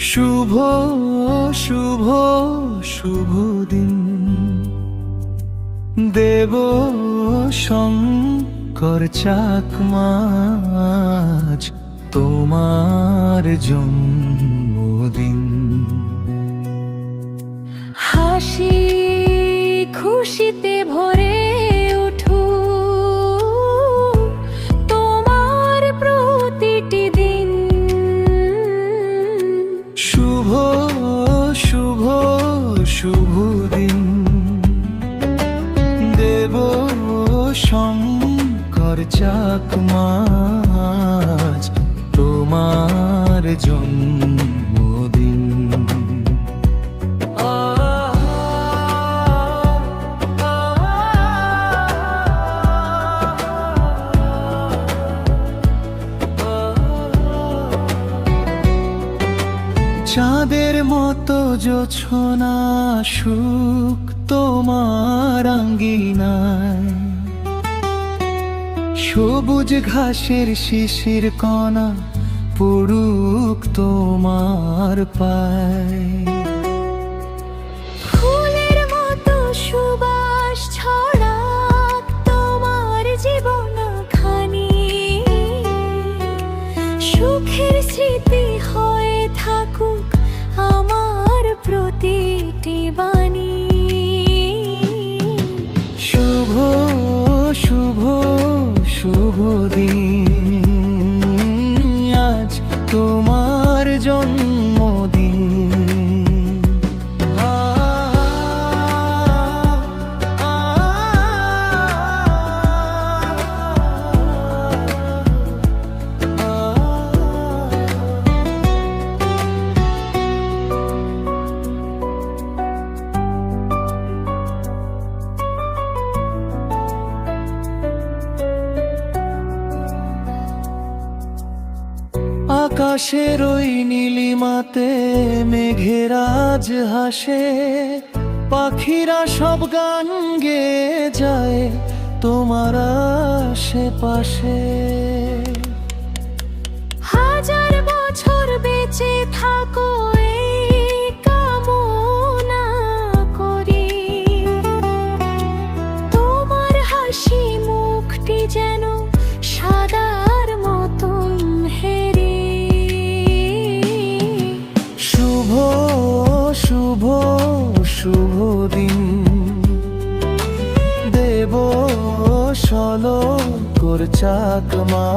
শুভ শুভ শুভ দিন দেব শঙ্কর চাকমাজ তোমার জন্মদিন। হাসি খুশিতে ভরে উঠুক তোমার প্রতিটি দিন। শুভ শুভ শুভ দিন দেব শঙ্কর চাকমাজ তোমার জন্মদিন। চাঁদের মতো জোছনা সুখ তোমার আঙ্গিনায়, সবুজ ঘাসের শিশির কণা পড়ুক তোমার পায়। ফুলের মতো সুবাস ছড়াক তোমার জীবন খানি, সুখের স্মৃতি হয়ে থাকুক আমার প্রতিটি বাণী। শুভ শুভ শুভ দিন আজ তোমার জন্মদিন। আকাশের ওই নীলিমাতে মেঘের আজ হাসে, পাখিরা সব গান গেয়ে যায় তোমার আশেপাশে। হাজার বছর বেঁচে থাকো এই কামনা করি, তোমার হাসি মুখটি যেন সাদার মতন হেরি। শুভ শুভ শুভ দিন দেব শঙ্কর চাকমা